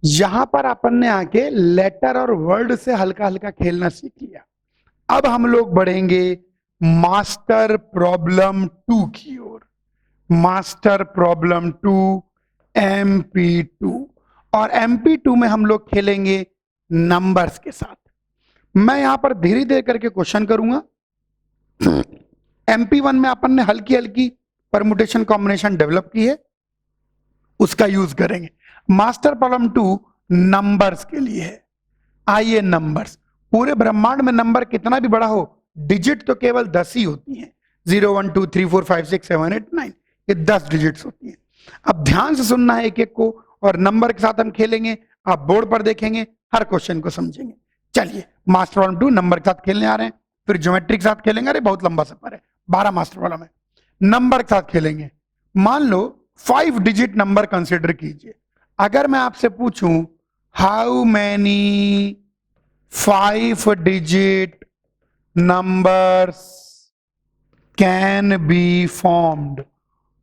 यहां पर अपन ने आके लेटर और वर्ड से हल्का हल्का खेलना सीख लिया। अब हम लोग बढ़ेंगे मास्टर प्रॉब्लम 2 की ओर। Master problem 2 MP2। और MP2 में हम लोग खेलेंगे नंबर्स के साथ। मैं यहां पर धीरे धीरे करके क्वेश्चन करूंगा। MP1 में अपन ने हल्की हल्की परमुटेशन कॉम्बिनेशन डेवलप की है, उसका यूज करेंगे। मास्टर प्रॉब्लम 2 नंबर्स के लिए है। आइए नंबर्स, पूरे ब्रह्मांड में नंबर कितना भी बड़ा हो, डिजिट तो केवल 10 ही होती हैं। 0 1 2 3 4 5 6 7 8 9, ये 10 डिजिट्स होती हैं। अब ध्यान से सुनना है एक एक को, और नंबर के साथ हम खेलेंगे। आप बोर्ड पर देखेंगे, हर क्वेश्चन को समझेंगे। चलिए मास्टर प्रॉब्लम 2 नंबर के साथ खेलने आ रहे हैं, फिर ज्योमेट्री के साथ खेलेंगे। अरे बहुत लंबा सफर है, 12 मास्टर प्रॉब्लम है। नंबर के साथ खेलेंगे। मान लो 5 डिजिट नंबर कंसिडर कीजिए। अगर मैं आपसे पूछूं how many 5 digit numbers can be formed,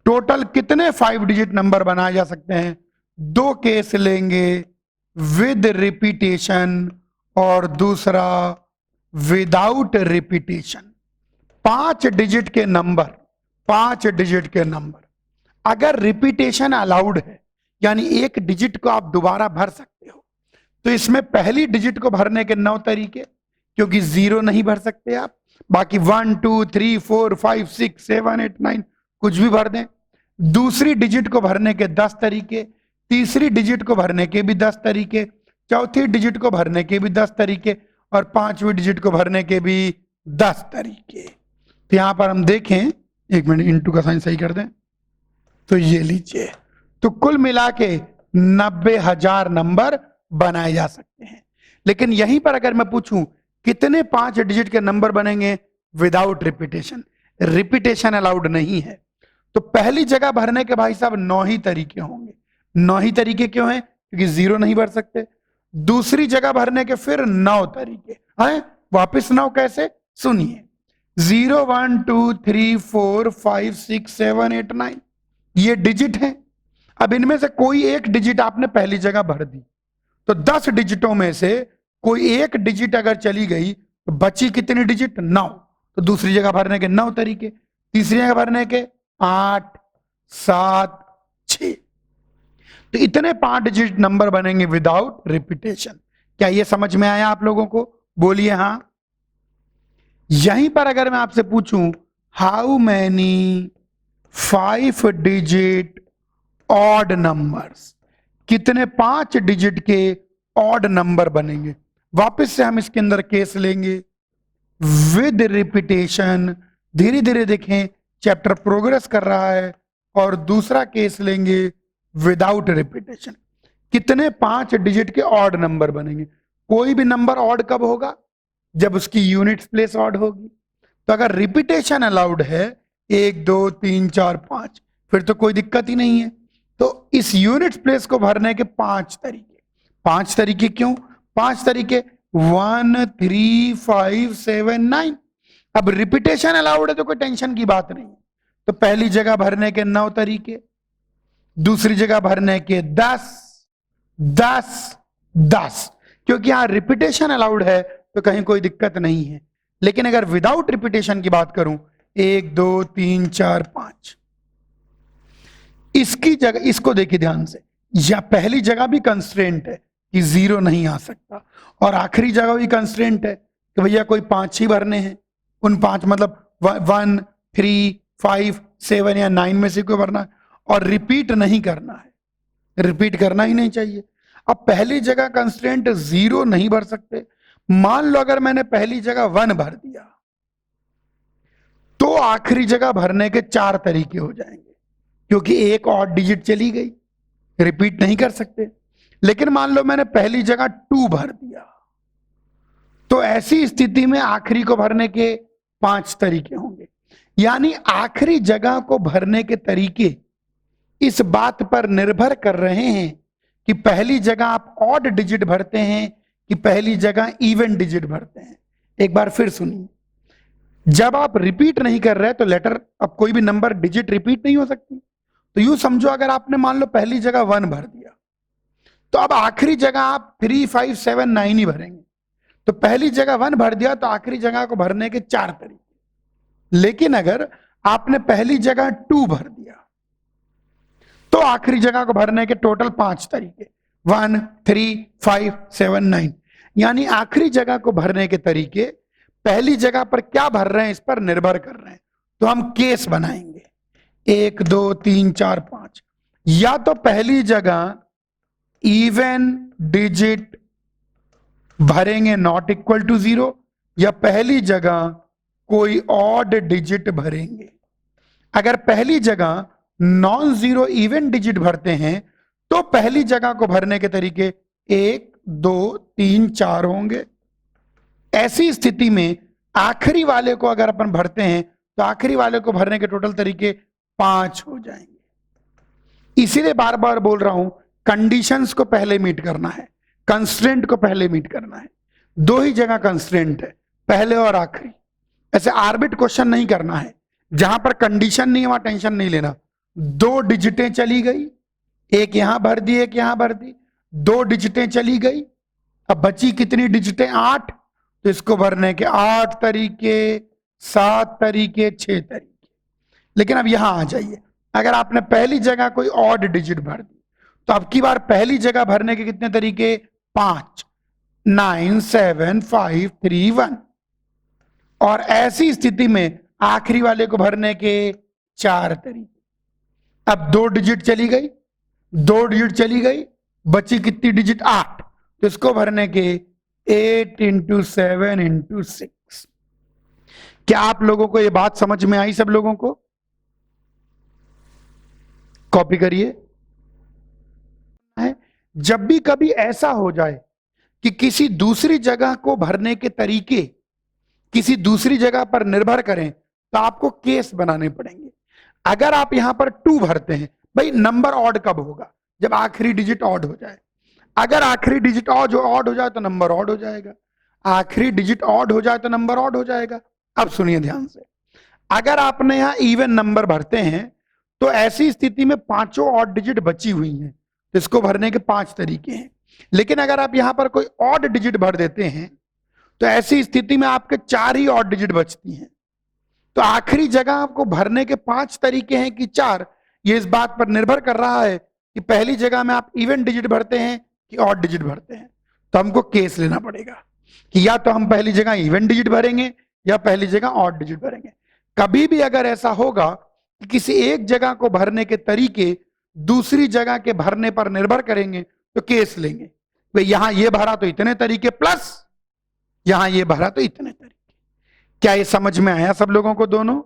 total कितने 5 डिजिट नंबर बनाए जा सकते हैं? दो केस लेंगे, विद रिपीटेशन और दूसरा विदाउट रिपीटेशन। 5 डिजिट के नंबर, 5 डिजिट के नंबर अगर रिपीटेशन अलाउड है, यानी एक डिजिट को आप दोबारा भर सकते हो, तो इसमें पहली डिजिट को भरने के 9 तरीके, क्योंकि 0 नहीं भर सकते आप। बाकी 1 2 3 4 5 6 7 8 9 कुछ भी भर दें। दूसरी डिजिट को भरने के 10 तरीके, तीसरी डिजिट को भरने के भी 10 तरीके, चौथी डिजिट को भरने के भी 10 तरीके, और पांचवी डिजिट को भरने के भी 10 तरीके। तो यहां पर हम देखें, एक मिनट इंटू का साइन सही कर दें, तो ये लीजिए, तो कुल मिला के 90,000 नंबर बनाए जा सकते हैं। लेकिन यहीं पर अगर मैं पूछूं कितने 5 डिजिट के नंबर बनेंगे विदाउट रिपीटेशन, रिपीटेशन अलाउड नहीं है, तो पहली जगह भरने के भाई साहब 9 ही तरीके होंगे। 9 ही तरीके क्यों हैं? क्योंकि 0 नहीं भर सकते। दूसरी जगह भरने के फिर 9 तरीके हैं। वापिस 9 कैसे? सुनिए, 0 1 2 3 4 5 6 7 8 9 ये डिजिट है। अब इनमें से कोई एक डिजिट आपने पहली जगह भर दी, तो 10 डिजिटों में से कोई एक डिजिट अगर चली गई तो बची कितनी डिजिट? 9। तो दूसरी जगह भरने के 9 तरीके, तीसरी जगह भरने के 8 7 6, तो इतने 5 डिजिट नंबर बनेंगे विदाउट रिपीटेशन। क्या ये समझ में आया आप लोगों को? बोलिए हाँ। यहीं पर अगर मैं आपसे पूछूं how many 5 digit odd numbers, कितने 5 डिजिट के ऑड नंबर बनेंगे? वापस से हम इसके अंदर केस लेंगे विद रिपीटेशन। धीरे धीरे देखें, चैप्टर प्रोग्रेस कर रहा है। और दूसरा केस लेंगे विदाउट रिपीटेशन। कितने 5 डिजिट के ऑड नंबर बनेंगे? कोई भी नंबर ऑड कब होगा? जब उसकी यूनिट्स प्लेस ऑड होगी। तो अगर रिपीटेशन अलाउड है 1 2 3 4 5, फिर तो कोई दिक्कत ही नहीं है। तो इस यूनिट्स प्लेस को भरने के 5 तरीके। 5 तरीके क्यों? 5 तरीके 1 3 5 7 9। अब रिपीटेशन अलाउड है तो कोई टेंशन की बात नहीं। तो पहली जगह भरने के 9 तरीके, दूसरी जगह भरने के 10 10 10, क्योंकि यहां रिपीटेशन अलाउड है तो कहीं कोई दिक्कत नहीं है। लेकिन अगर विदाउट रिपीटेशन की बात करूं 1 2 3 4 5, इसकी जगह, इसको देखिए ध्यान से, या पहली जगह भी कंस्ट्रेंट है कि 0 नहीं आ सकता, और आखिरी जगह भी कंस्ट्रेंट है कि भैया कोई 5 ही भरने हैं। उन 5 मतलब 1 3 5 7 या 9 में से कोई भरना है, और रिपीट नहीं करना है, रिपीट करना ही नहीं चाहिए। अब पहली जगह कंस्ट्रेंट 0 नहीं भर सकते। मान लो अगर मैंने पहली जगह 1 भर दिया, तो आखिरी जगह भरने के 4 तरीके हो जाएंगे, क्योंकि एक और डिजिट चली गई, रिपीट नहीं कर सकते। लेकिन मान लो मैंने पहली जगह 2 भर दिया, तो ऐसी स्थिति में आखिरी को भरने के 5 तरीके होंगे। यानी आखिरी जगह को भरने के तरीके इस बात पर निर्भर कर रहे हैं कि पहली जगह आप ऑड डिजिट भरते हैं कि पहली जगह इवन डिजिट भरते हैं। एक बार फिर सुनिए, जब आप रिपीट नहीं कर रहे तो लेटर, अब कोई भी नंबर डिजिट रिपीट नहीं हो सकती। तो यूं समझो, अगर आपने मान लो पहली जगह 1 भर दिया, तो अब आखिरी जगह आप 3579 ही भरेंगे। तो पहली जगह 1 भर दिया तो आखिरी जगह को भरने के 4 तरीके। लेकिन अगर आपने पहली जगह 2 भर दिया तो आखिरी जगह को भरने के टोटल 5 तरीके, 1, 3, 5, 7, 9। यानी आखिरी जगह को भरने के तरीके पहली जगह पर क्या भर रहे हैं इस पर निर्भर कर रहे हैं। तो हम केस बनाएंगे 1, 2, 3, 4, 5। या तो पहली जगह इवन डिजिट भरेंगे नॉट इक्वल टू 0, या पहली जगह कोई ऑड डिजिट भरेंगे। अगर पहली जगह नॉन जीरो इवन डिजिट भरते हैं तो पहली जगह को भरने के तरीके 1, 2, 3, 4 होंगे। ऐसी स्थिति में आखिरी वाले को अगर अपन भरते हैं तो आखिरी वाले को भरने के टोटल तरीके 5 हो जाएंगे। इसीलिए बार बार बोल रहा हूं, कंडीशंस को पहले मीट करना है, कंस्ट्रेंट को पहले मीट करना है। 2 ही जगह कंस्ट्रेंट है, पहले और आखिरी। ऐसे आर्बिट क्वेश्चन नहीं करना है, जहां पर कंडीशन नहीं है वहां टेंशन नहीं लेना। 2 डिजिटें चली गई, एक यहां भर दी एक यहां भर दी, 2 डिजिटें चली गई, अब बची कितनी डिजिटें? 8। तो इसको भरने के 8 तरीके, 7 तरीके, 6 तरीके। लेकिन अब यहां आ जाइए, अगर आपने पहली जगह कोई ऑड डिजिट भर दी तो अब की बार पहली जगह भरने के कितने तरीके? 5, 9, 7, 5, 3, 1। और ऐसी स्थिति में आखिरी वाले को भरने के 4 तरीके। अब 2 डिजिट चली गई, 2 डिजिट चली गई, बची कितनी डिजिट? 8। तो इसको भरने के 8 × 7 × 6। क्या आप लोगों को यह बात समझ में आई? सब लोगों को कॉपी करिए। जब भी कभी ऐसा हो जाए कि किसी दूसरी जगह को भरने के तरीके किसी दूसरी जगह पर निर्भर करें तो आपको केस बनाने पड़ेंगे। अगर आप यहां पर 2 भरते हैं, भाई नंबर ऑड कब होगा? जब आखिरी डिजिट ऑड हो जाए। अगर आखिरी डिजिट ऑड हो जाए तो नंबर ऑड हो जाएगा, आखिरी डिजिट ऑड हो जाए तो नंबर ऑड हो जाएगा। अब सुनिए ध्यान से, अगर आपने यहां इवन नंबर भरते हैं तो ऐसी स्थिति में 5 ऑड डिजिट बची हुई हैं, तो इसको भरने के 5 तरीके हैं। लेकिन अगर आप यहां पर कोई ऑड डिजिट भर देते हैं तो ऐसी स्थिति में आपके 4 ही ऑड डिजिट बचती हैं। तो आखिरी जगह आपको भरने के 5 तरीके हैं कि 4, ये इस बात पर निर्भर कर रहा है कि पहली जगह में आप इवन डिजिट भरते हैं कि ऑड डिजिट भरते हैं। तो हमको केस लेना पड़ेगा कि या तो हम पहली जगह इवन डिजिट भरेंगे या पहली जगह ऑड डिजिट भरेंगे। कभी भी अगर ऐसा होगा कि किसी एक जगह को भरने के तरीके दूसरी जगह के भरने पर निर्भर करेंगे तो केस लेंगे। भाई यहां ये भरा तो इतने तरीके, प्लस यहां ये भरा तो इतने तरीके। क्या ये समझ में आया सब लोगों को दोनों?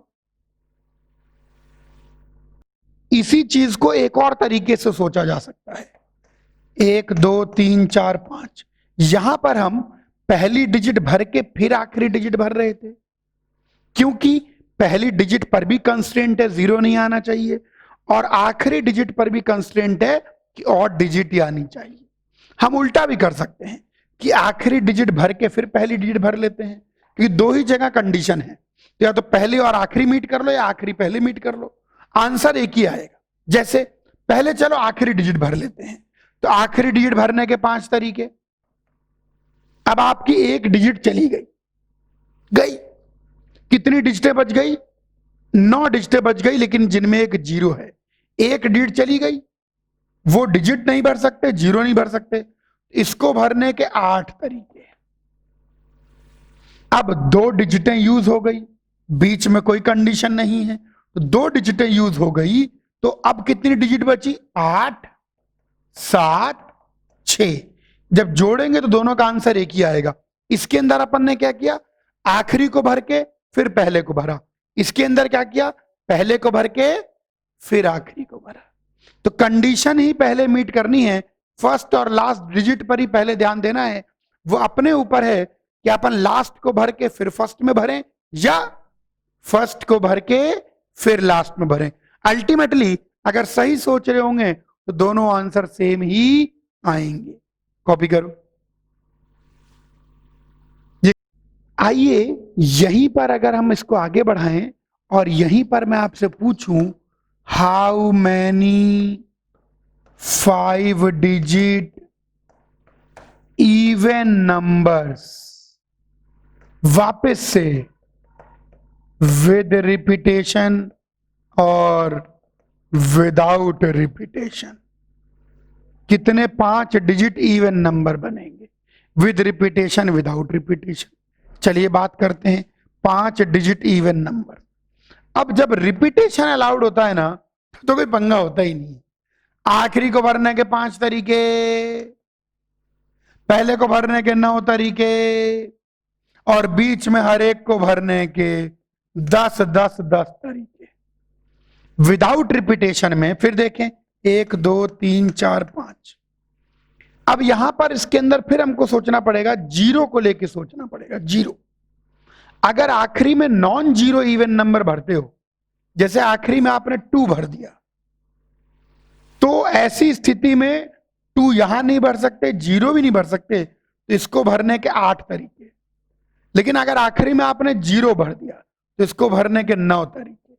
इसी चीज को एक और तरीके से सोचा जा सकता है। 1, 2, 3, 4, 5, यहां पर हम पहली डिजिट भर के फिर आखिरी डिजिट भर रहे थे, क्योंकि पहली डिजिट पर भी कंस्ट्रेंट है 0 नहीं आना चाहिए, और आखिरी डिजिट पर भी कंस्ट्रेंट है कि ऑड डिजिट ही आनी चाहिए। हम उल्टा भी कर सकते हैं कि आखिरी डिजिट भर के फिर पहली डिजिट भर लेते हैं, क्योंकि 2 ही जगह कंडीशन है। तो या तो पहले और आखिरी मीट कर लो या आखिरी पहले मीट कर लो, आंसर एक ही आएगा। जैसे पहले चलो आखिरी डिजिट भर लेते हैं, तो आखिरी डिजिट भरने के 5 तरीके। अब आपकी एक डिजिट चली गई, कितनी डिजिटें बच गई? 9 डिजिटें बच गई, लेकिन जिनमें एक 0 है। एक डिजिट चली गई, वो डिजिट नहीं भर सकते, 0 नहीं भर सकते, इसको भरने के 8 तरीके। अब 2 डिजिटें यूज हो गई, बीच में कोई कंडीशन नहीं है, तो 2 डिजिटें यूज हो गई, तो अब कितनी डिजिट बची? 8, 7, 6। जब जोड़ेंगे तो दोनों का आंसर एक ही आएगा। इसके अंदर अपन ने क्या किया? आखिरी को भर के फिर पहले को भरा। इसके अंदर क्या किया? पहले को भर के फिर आखिरी को भरा। तो कंडीशन ही पहले मीट करनी है, फर्स्ट और लास्ट डिजिट पर ही पहले ध्यान देना है। वो अपने ऊपर है कि अपन लास्ट को भर के फिर फर्स्ट में भरें या फर्स्ट को भर के फिर लास्ट में भरें। अल्टीमेटली अगर सही सोच रहे होंगे तो दोनों आंसर सेम ही आएंगे। कॉपी करो। आइए यहीं पर अगर हम इसको आगे बढ़ाएं और यहीं पर मैं आपसे पूछूं, how many 5 digit even numbers वापस से विद रिपीटेशन और विदाउट रिपीटेशन। कितने 5 डिजिट इवन नंबर बनेंगे विद रिपीटेशन विदाउट रिपीटेशन। चलिए बात करते हैं 5 डिजिट इवन नंबर। अब जब रिपीटेशन अलाउड होता है ना तो कोई पंगा होता ही नहीं। आखिरी को भरने के 5 तरीके, पहले को भरने के 9 तरीके और बीच में हर एक को भरने के 10 10 10 तरीके। विदाउट रिपीटेशन में फिर देखें 1 2 3 4 5। अब यहां पर इसके अंदर फिर हमको सोचना पड़ेगा, जीरो को लेके सोचना पड़ेगा। जीरो अगर आखिरी में नॉन जीरो इवन नंबर भरते हो, जैसे आखिरी में आपने 2 भर दिया, तो ऐसी स्थिति में 2 यहां नहीं भर सकते, जीरो भी नहीं भर सकते, तो इसको भरने के 8 तरीके। लेकिन अगर आखिरी में आपने 0 भर दिया तो इसको भरने के 9 तरीके।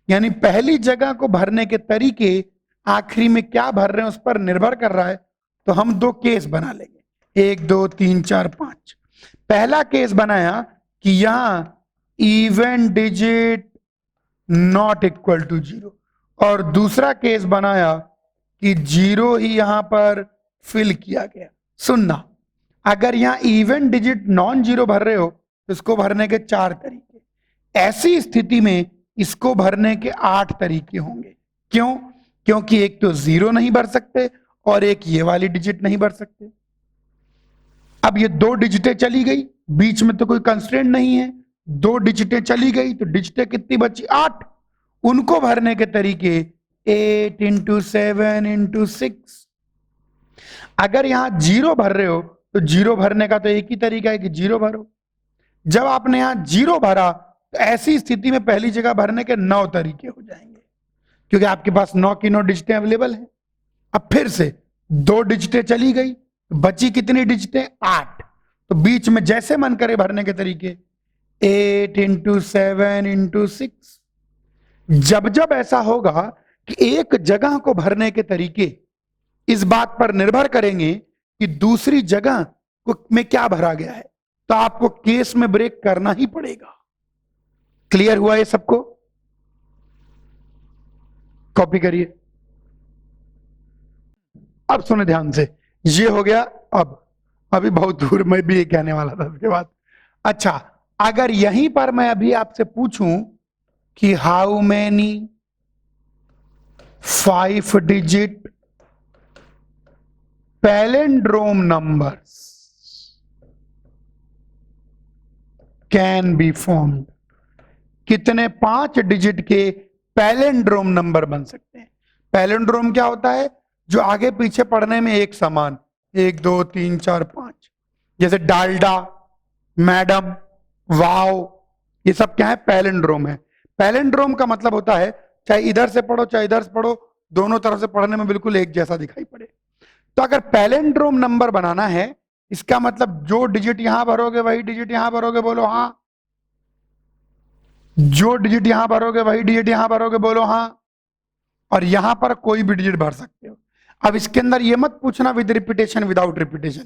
यानी पहली जगह को भरने के तरीके आखिरी में क्या भर रहे हैं उस पर निर्भर कर रहा है। तो हम 2 केस बना लेंगे, 1 2 3 4 5। पहला केस बनाया कि यहां even digit not equal to 0, और दूसरा केस बनाया कि 0 ही यहां पर फिल किया गया। सुनना, अगर यहां इवन डिजिट नॉन जीरो भर रहे हो तो इसको भरने के 4 तरीके। ऐसी स्थिति में इसको भरने के 8 तरीके होंगे। क्यों? क्योंकि एक तो 0 नहीं भर सकते और एक ये वाली डिजिट नहीं भर सकते। अब ये 2 डिजिटें चली गई, बीच में तो कोई कंस्ट्रेंट नहीं है, 2 डिजिटें चली गई तो डिजिटें कितनी बची? 8। उनको भरने के तरीके 8 × 7 × 6। अगर यहां 0 भर रहे हो तो 0 भरने का तो एक ही तरीका है कि 0 भरो। जब आपने यहां 0 भरा तो ऐसी स्थिति में पहली जगह भरने के 9 तरीके हो जाएंगे, क्योंकि आपके पास 9 की 9 डिजिटें अवेलेबल हैं। अब फिर से 2 डिजिटें चली गई, बची कितनी डिजिटें? 8। तो बीच में जैसे मन करे भरने के तरीके 8 × 7 × 6। जब जब ऐसा होगा कि एक जगह को भरने के तरीके इस बात पर निर्भर करेंगे कि दूसरी जगह को में क्या भरा गया है, तो आपको केस में ब्रेक करना ही पड़ेगा। क्लियर हुआ ये सबको? कॉपी करिए। अब सुने ध्यान से, ये हो गया। अब अभी बहुत दूर में भी ये कहने वाला था उसके बाद। अच्छा, अगर यहीं पर मैं अभी आपसे पूछूं कि how many 5 digit palindrome numbers can be formed, कितने 5 डिजिट के पैलिंड्रोम नंबर बन सकते हैं। पैलिंड्रोम क्या होता है? जो आगे पीछे पढ़ने में एक समान, 1 2 3 4 5। जैसे डालडा, मैडम, वाव, ये सब क्या है? पैलिंड्रोम है। पैलिंड्रोम का मतलब होता है चाहे इधर से पढ़ो चाहे इधर से पढ़ो, दोनों तरफ से पढ़ने में बिल्कुल एक जैसा दिखाई पड़े। तो अगर पैलिंड्रोम नंबर बनाना है, इसका मतलब जो डिजिट यहां भरोगे वही डिजिट यहां भरोगे, बोलो हां। जो डिजिट यहां भरोगे वही डिजिट यहां भरोगे, बोलो हां। और यहां पर कोई भी डिजिट भर सकते हो। अब इसके अंदर ये मत पूछना विद रिपीटेशन विदाउट रिपीटेशन,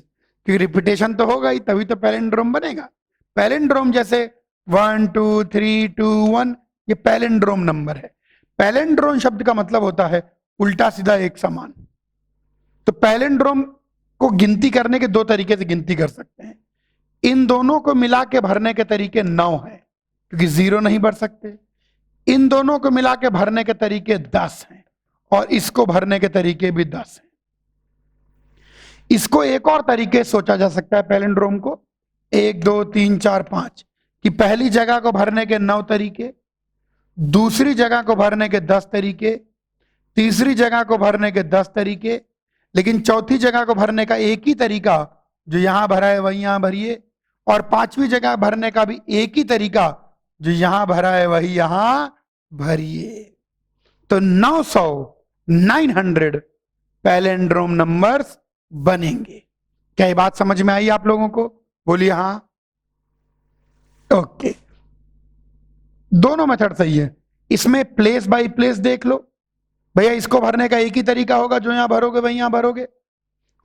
क्योंकि रिपीटेशन तो होगा ही, तभी तो पैलिंड्रोम बनेगा। पैलिंड्रोम जैसे 1 2 3 2 1, ये पैलिंड्रोम नंबर है। पैलिंड्रोम शब्द का मतलब होता है उल्टा सीधा एक समान। तो पैलिंड्रोम को गिनती करने के 2 तरीके से गिनती कर सकते हैं। इन दोनों को मिला के भरने के तरीके 9 है, क्योंकि 0 नहीं भर सकते। इन दोनों को मिला के भरने के तरीके 10 हैं, और इसको भरने के तरीके भी 10 हैं। इसको एक और तरीके सोचा जा सकता है पैलिंड्रोम को, 1 2 3 4 5, कि पहली जगह को भरने के 9 तरीके, दूसरी जगह को भरने के 10 तरीके, तीसरी जगह को भरने के 10 तरीके, लेकिन चौथी जगह को भरने का एक ही तरीका, जो यहां भरा है वही यहां भरिए, और 5वीं जगह भरने का भी एक ही तरीका, जो यहां भरा है वही यहां भरिए। तो 900 पैलिंड्रोम नंबर्स बनेंगे। क्या ये बात समझ में आई आप लोगों को? बोलिए हां। ओके, दोनों मेथड सही है। इसमें प्लेस बाय प्लेस देख लो, भैया इसको भरने का एक ही तरीका होगा, जो यहां भरोगे वही यहां भरोगे,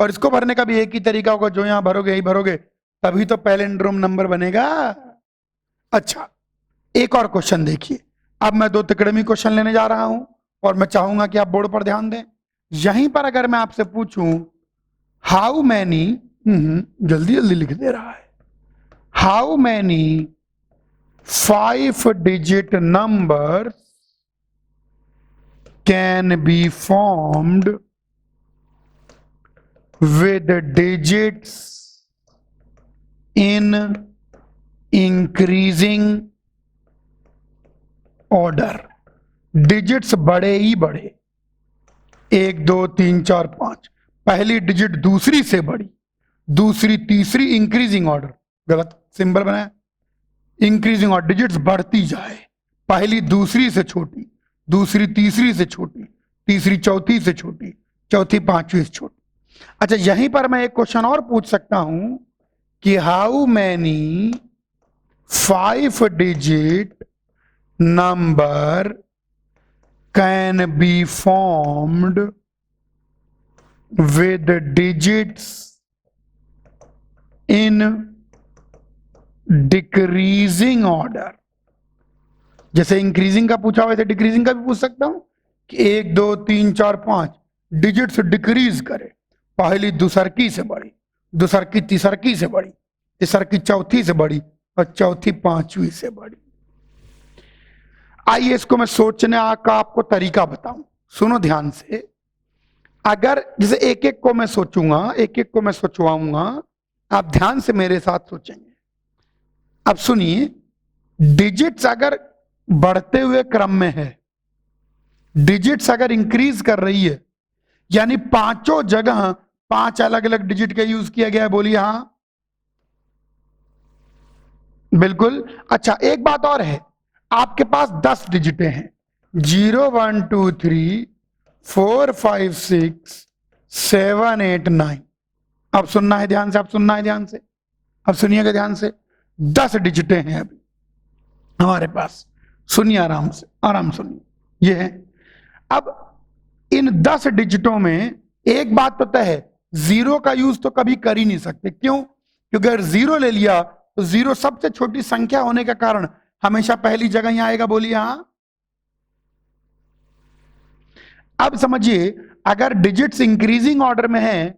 और इसको भरने का भी एक ही तरीका होगा, जो यहां भरोगे यही भरोगे, तभी तो पैलिंड्रोम नंबर बनेगा। अच्छा, एक और क्वेश्चन देखिए। अब मैं 2 तिकड़मी क्वेश्चन लेने जा रहा हूं और मैं चाहूंगा कि आप बोर्ड पर ध्यान दें। यहीं पर अगर मैं आपसे पूछूं हाउ मैनी, जल्दी जल्दी लिख दे रहा है, how many 5 digit number can be formed with digits in increasing order। Digits बड़े ही बड़े, 1 2 3 4 5, पहली डिजिट दूसरी से बड़ी, दूसरी तीसरी, इंक्रीजिंग ऑर्डर, गलत सिंबल बनाया, इंक्रीजिंग ऑर्डर, डिजिट्स बढ़ती जाए, पहली दूसरी से छोटी, दूसरी तीसरी से छोटी, तीसरी चौथी से छोटी, चौथी पांचवी से छोटी। अच्छा, यहीं पर मैं एक क्वेश्चन और पूछ सकता हूं कि how many 5 digit number can be formed with digits in decreasing order. जैसे इंक्रीजिंग का पूछा वैसे डिक्रीजिंग का भी पूछ सकता हूं कि 1 2 3 4 5 डिजिट्स डिक्रीज करे, पहली दूसरकी से बड़ी, दूसरकी तीसरकी से बड़ी, तीसरकी चौथी से बड़ी और चौथी पांचवी से बड़ी। आइए इसको मैं सोचने का आपको तरीका बताऊं, सुनो ध्यान से। अगर जैसे एक एक को मैं सोचूंगा, एक एक को मैं सोचवाऊंगा, आप ध्यान से मेरे साथ सोचेंगे। अब सुनिए, डिजिट्स अगर बढ़ते हुए क्रम में है, डिजिट्स अगर इंक्रीज कर रही है, यानी पांचों जगह 5 अलग अलग डिजिट का यूज किया गया है, बोलिए हां, बिल्कुल। अच्छा, एक बात और है, आपके पास 10 डिजिटें हैं, 0 1 2 3 4 5 6 7 8 9। अब सुनना है ध्यान से, अब सुनना है ध्यान से, अब सुनिएगा ध्यान से। 10 डिजिटें हैं अभी हमारे पास, सुनिए आराम से, आराम सुनिए। ये है, अब इन 10 डिजिटों में एक बात तो तय है, जीरो का यूज तो कभी कर ही नहीं सकते। क्यों? क्योंकि अगर जीरो ले लिया तो जीरो सबसे छोटी संख्या होने का कारण हमेशा पहली जगह ही आएगा, बोलिए हां। अब समझिए, अगर डिजिट्स इंक्रीजिंग ऑर्डर में है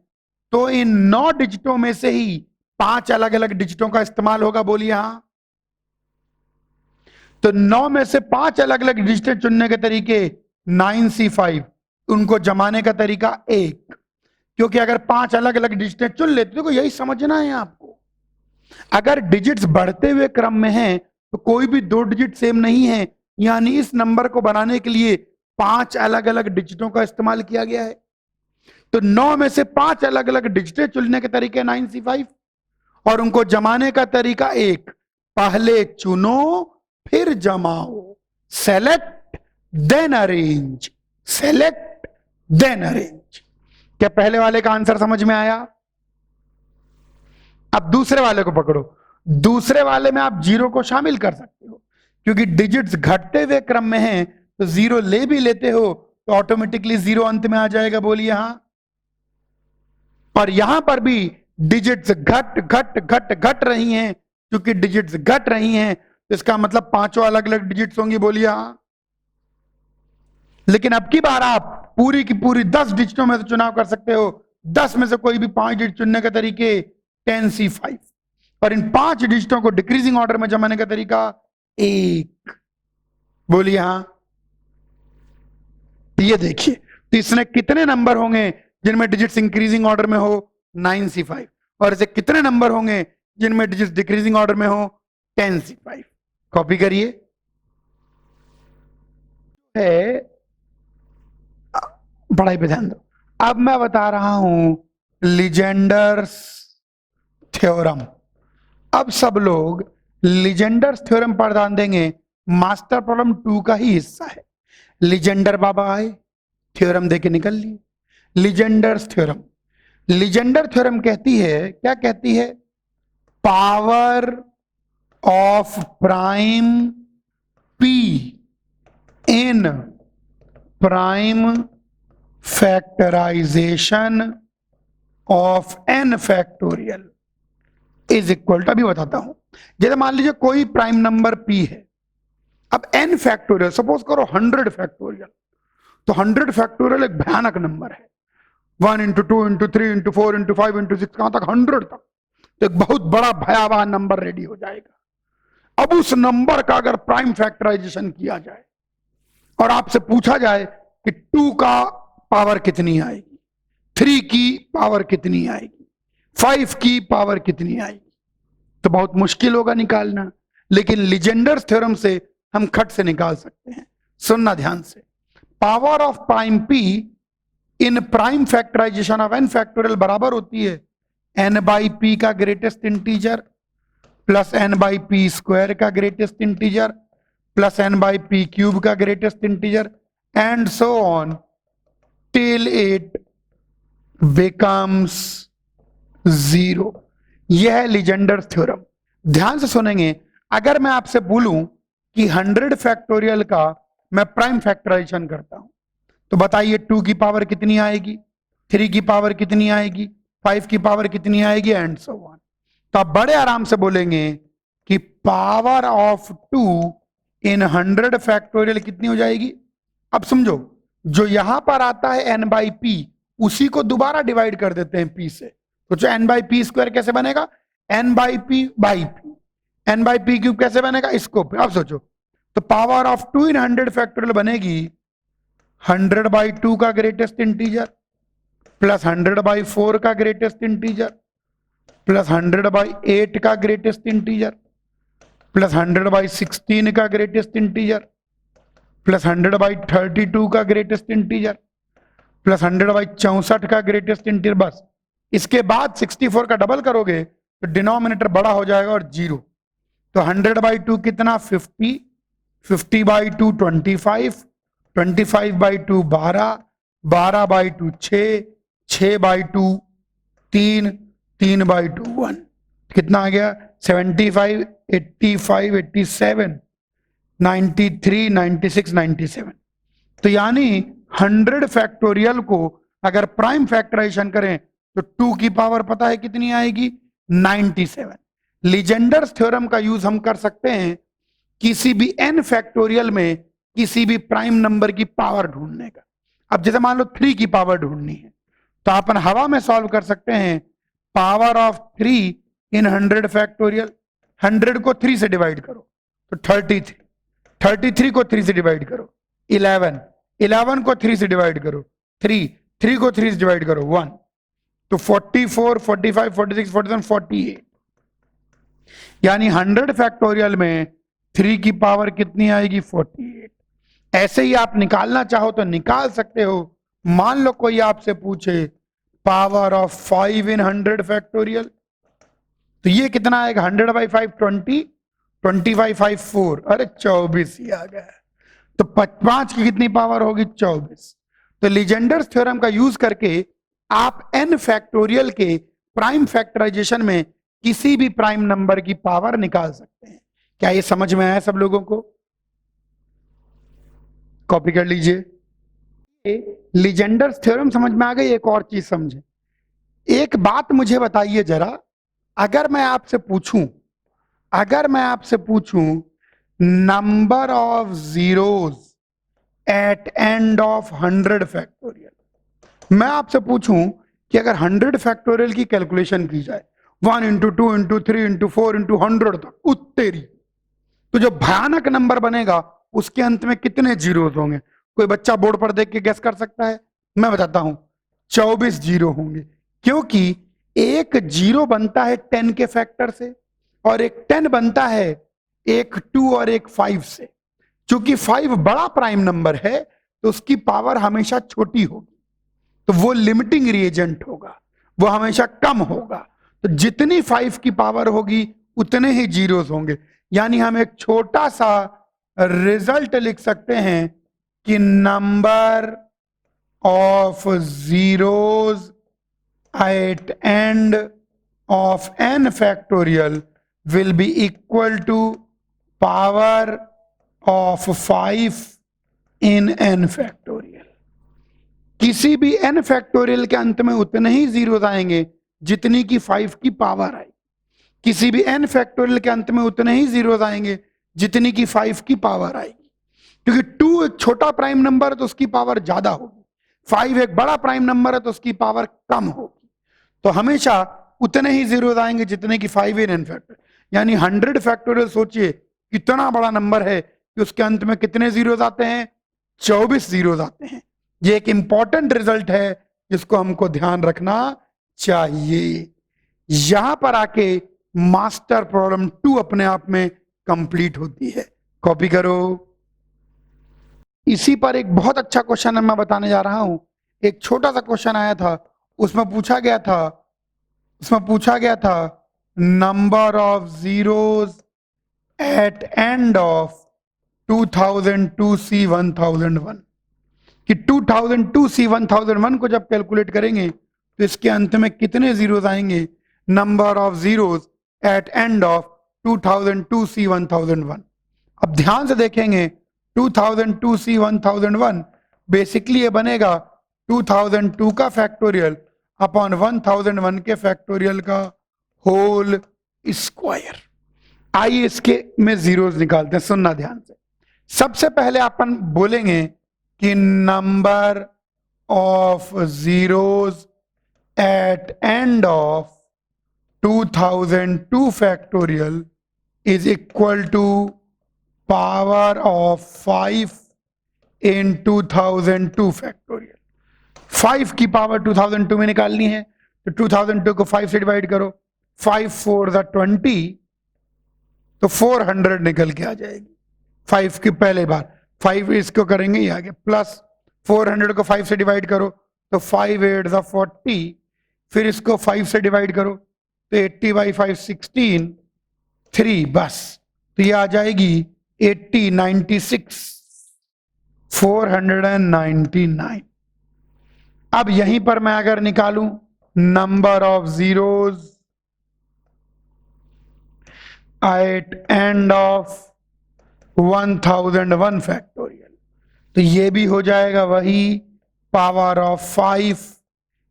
तो इन 9 डिजिटों में से ही 5 अलग अलग डिजिटों का इस्तेमाल होगा, बोलिए हां। तो 9 में से 5 अलग अलग डिजिटें चुनने के तरीके 9C5, उनको जमाने का तरीका 1, क्योंकि अगर 5 अलग अलग डिजिटें चुन लेते तो यही समझना है आपको। अगर डिजिट्स बढ़ते हुए क्रम में हैं तो कोई भी 2 डिजिट सेम नहीं है, यानी इस नंबर को बनाने के लिए 5 अलग अलग डिजिटों का इस्तेमाल किया गया है। तो 9 में से 5 अलग अलग डिजिटें चुनने के तरीके 9C5 और उनको जमाने का तरीका 1, पहले चुनो फिर जमाओ, select then arrange, select then arrange. क्या पहले वाले का आंसर समझ में आया? अब दूसरे वाले को पकड़ो, दूसरे वाले में आप जीरो को शामिल कर सकते हो, क्योंकि डिजिट्स घटते हुए क्रम में हैं तो जीरो ले भी लेते हो तो ऑटोमेटिकली जीरो अंत में आ जाएगा, बोलिए हां। और यहां पर भी डिजिट्स घट घट घट घट रही हैं, क्योंकि डिजिट्स घट रही हैं तो इसका मतलब 5 अलग अलग डिजिट्स होंगी, बोलिए हां। लेकिन अब की बार आप पूरी की पूरी 10 डिजिटों में से चुनाव कर सकते हो, 10 में से कोई भी 5 डिजिट चुनने का तरीके 10C5 और इन 5 डिजिटों को डिक्रीजिंग ऑर्डर में जमाने का तरीका 1, बोलिए हां। ये देखिए, तो इसमें कितने नंबर होंगे जिनमें डिजिट्स इंक्रीजिंग ऑर्डर में हो? 9C5। और ऐसे कितने नंबर होंगे जिनमें डिजिट्स डिक्रीजिंग ऑर्डर में हो? 10C5। कॉपी करिए। पढ़ाई पे ध्यान दो। अब मैं बता रहा हूं लीजेंडर्स थ्योरम। अब सब लोग लीजेंडर्स थ्योरम पर ध्यान देंगे, मास्टर प्रॉब्लम 2 का ही हिस्सा है। लीजेंडर बाबा आए, थ्योरम देके निकल लिए। लीजेंडर्स थ्योरम, लीजेंडर थ्योरम कहती है, क्या कहती है? Power of prime p in prime factorization of n factorial is equal to, अभी बताता हूं, जैसे मान लीजिए कोई प्राइम नंबर p है, अब n फैक्टोरियल, सपोज करो 100 फैक्टोरियल, तो 100 फैक्टोरियल एक भयानक नंबर है, 1 into 2 into 3 into 4 into 5 into 6 कहां तक 100 तक, तो एक बहुत बड़ा भयावह नंबर रेडी हो जाएगा। अब उस नंबर का अगर प्राइम फैक्टराइजेशन किया जाए और आपसे पूछा जाए कि 2 का पावर कितनी आएगी, 3 की पावर कितनी आएगी, 5 की पावर कितनी आएगी, तो बहुत मुश्किल होगा निकालना, लेकिन लीजेंडर्स थ्योरम से हम खट से निकाल सकते हैं। सुनना ध्यान से, power of prime p in prime factorization of n factorial बराबर होती है n बाई p का greatest integer plus n by p square का greatest integer plus n by p cube का greatest integer and so on till it becomes 0। यह है Legendre's theorem. ध्यान से सुनेंगे, अगर मैं आपसे बोलूं कि 100 फैक्टोरियल का मैं प्राइम फैक्टराइजेशन करता हूं, तो बताइए 2 की पावर कितनी आएगी, 3 की पावर कितनी आएगी, 5 की पावर कितनी आएगी एंड सो ऑन। तो आप बड़े आराम से बोलेंगे कि पावर ऑफ 2 इन 100 फैक्टोरियल कितनी हो जाएगी। अब समझो, जो यहां पर आता है n बाई पी, उसी को दोबारा डिवाइड कर देते हैं p से, तो जो n बाई पी स्क्वायर कैसे बनेगा, n by P by P, n by P cube कैसे बनेगा इसको। अब सोचो, तो पावर ऑफ 2 इन 100 फैक्टोरियल बनेगी 100 बाई 2 का ग्रेटेस्ट इंटीजर प्लस 100 बाई 4 का ग्रेटेस्ट इंटीजर प्लस 100 बाई 8 का ग्रेटेस्ट इंटीजर प्लस 100 बाई 16 का ग्रेटेस्ट इंटीजर प्लस 100 बाई 32 का ग्रेटेस्ट इंटीजर प्लस 100 बाई 64 का ग्रेटेस्ट इंटीजर। बस इसके बाद 64 का डबल करोगे तो डिनोमिनेटर बड़ा हो जाएगा और 0। तो 100 बाई 2 कितना 50, 50 by 2 25, 25 by 2 12, 12 by 2 6, 6 by 2 3, 3 by 2 1, कितना आ गया 75, 85, 87, 93, 96, 97। तो यानी 100 फैक्टोरियल को अगर प्राइम फैक्टराइजेशन करें तो 2 की पावर पता है कितनी आएगी 97। लीजेंडर्स थ्योरम का यूज हम कर सकते हैं किसी भी n फैक्टोरियल में किसी भी प्राइम नंबर की पावर ढूंढने का। अब जैसे मान लो 3 की पावर ढूंढनी है तो अपन हवा में सॉल्व कर सकते हैं, पावर ऑफ 3 इन 100 फैक्टोरियल, 100 को 3 से डिवाइड करो तो 33, 33 को 3 से डिवाइड करो 11, 11 को 3 से डिवाइड करो 3, 3 को 3 से डिवाइड करो 1, तो 44, 45, 46, 47, 48। यानी 100 फैक्टोरियल में 3 की पावर कितनी आएगी 48। ऐसे ही आप निकालना चाहो तो निकाल सकते हो। मान लो कोई आपसे पूछे पावर ऑफ 5 इन 100 फैक्टोरियल, तो ये कितना आएगा 100 बाई 5 20, 25 5 4, अरे 24 ही आ गया। तो 5 की कितनी पावर होगी 24। तो लीजेंडर्स थ्योरम का यूज करके आप n फैक्टोरियल के प्राइम फैक्टराइजेशन में किसी भी प्राइम नंबर की पावर निकाल सकते हैं। क्या ये समझ में आया सब लोगों को? कॉपी कर लीजिए। लीजेंडर्स थ्योरम समझ में आ गई। एक और चीज समझे, एक बात मुझे बताइए जरा, अगर मैं आपसे पूछूं number of zeros at end of 100 factorial, मैं आपसे पूछूं कि अगर 100 फैक्टोरियल की कैलकुलेशन की जाए 1 इंटू 2 इंटू 3 इंटू 4 इंटू 100 तक उत्तेरी, तो जो भयानक नंबर बनेगा उसके अंत में कितने जीरोज होंगे? कोई बच्चा बोर्ड पर देख के गेस कर सकता है? मैं बताता हूं, 24 जीरो होंगे, क्योंकि एक जीरो बनता है 10 के फैक्टर से और एक 10 बनता है एक 2 और एक 5 से। चूंकि 5 बड़ा प्राइम नंबर है तो उसकी पावर हमेशा छोटी होगी, तो वो लिमिटिंग रिएजेंट होगा, वो हमेशा कम होगा। तो जितनी 5 की पावर होगी उतने ही जीरोस होंगे। यानी हम एक छोटा सा रिजल्ट लिख सकते हैं कि number of zeros at end of n factorial will be equal to power of 5 in n factorial. किसी भी n फैक्टोरियल के अंत में उतने ही जीरोस आएंगे जितनी की 5 की पावर आई। किसी भी n फैक्टोरियल के अंत में उतने ही जीरोस आएंगे जितनी की 5 की पावर आएगी, क्योंकि 2 एक छोटा प्राइम नंबर है तो उसकी पावर ज्यादा होगी, 5 एक बड़ा प्राइम नंबर है तो उसकी पावर कम होगी। तो हमेशा उतने ही जीरोस आएंगे जितने की 5 इन n फैक्टोरियल। यानी 100 फैक्टोरियल सोचिए कितना बड़ा नंबर है कि उसके अंत में कितने जीरोस आते हैं, 24 जीरोस आते हैं। ये एक इंपॉर्टेंट रिजल्ट है जिसको हमको ध्यान रखना चाहिए। यहां पर आके मास्टर प्रॉब्लम 2 अपने आप में कंप्लीट होती है। कॉपी करो। इसी पर एक बहुत अच्छा क्वेश्चन मैं बताने जा रहा हूं। एक छोटा सा क्वेश्चन आया था, उसमें पूछा गया था number of zeros at end of 2002C 1001 कि 2002C 1001 को जब कैलकुलेट करेंगे तो इसके अंत में कितने जीरोस आएंगे, number of zeros at end of 2002C 1001। अब ध्यान से देखेंगे 2002C 1001 बेसिकली ये बनेगा 2002 का फैक्टोरियल अपॉन 1001 के फैक्टोरियल का होल स्क्वायर। आइए इसके में जीरोस निकालते हैं, सुनना ध्यान से। सबसे पहले अपन बोलेंगे कि number of zeros at end of 2002 factorial is equal to power of 5 in 2002 factorial. 5 की पावर 2002 में निकालनी है तो 2002 को 5 से डिवाइड करो, 5 4 20 तो 400 निकल के आ जाएगी। 5 की पहले बार 5 इसको करेंगे ये आगे, प्लस 400 को 5 से डिवाइड करो तो 5 8 40, फिर इसको 5 से डिवाइड करो तो 80 बाई 5 16 3, बस तो ये आ जाएगी 80 96 499। अब यहीं पर मैं अगर निकालूं number of zeros at end of 1001 factorial तो ये भी हो जाएगा वही पावर ऑफ 5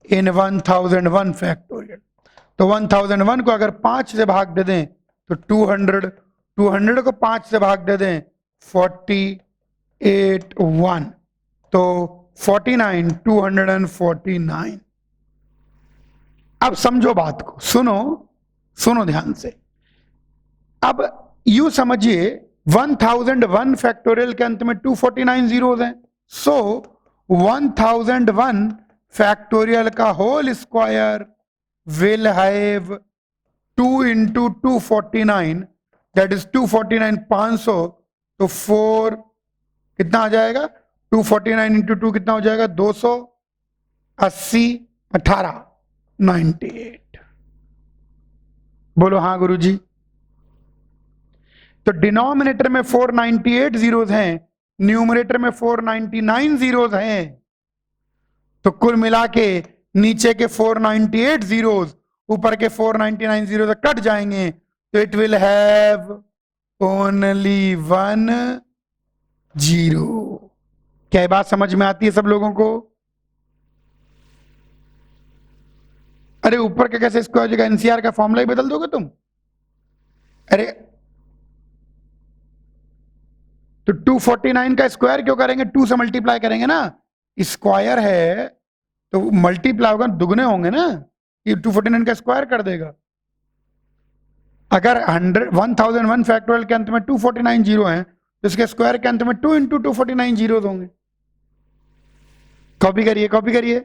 इन 1001 फैक्टोरियल। तो 1001 को अगर 5 से भाग दे दें तो 200 को 5 से भाग दे दें 48 1 तो 49 249। अब समझो बात को, सुनो ध्यान से। अब यू समझिए 1001 फैक्टोरियल के अंत में 249 जीरोस हैं, सो 1001 फैक्टोरियल का whole square will have 2 into 249 that is 249 500 तो 4 कितना आ जाएगा, 249 into 2 कितना हो जाएगा 280 18 98। बोलो हाँ गुरुजी। तो डिनोमिनेटर में 498 जीरोस हैं, न्यूमरेटर में 499 जीरोस हैं, तो कुल मिला के नीचे के 498 जीरोस ऊपर के 499 जीरो से कट जाएंगे तो it will have only 1 zero. क्या ये बात समझ में आती है सब लोगों को? अरे ऊपर के कैसे स्क्वायर जगह एनसीआर का फॉर्मूला ही बदल दोगे तुम? अरे तो 249 का स्क्वायर क्यों करेंगे, 2 से मल्टीप्लाई करेंगे ना, स्क्वायर है तो मल्टीप्लाई होगा, दुगने होंगे ना, ये 249 का स्क्वायर कर देगा। अगर 1001 फैक्टोरियल के अंत में 249 जीरो हैं तो इसके स्क्वायर के अंत में 2 into 249 जीरो होंगे। कॉपी करिए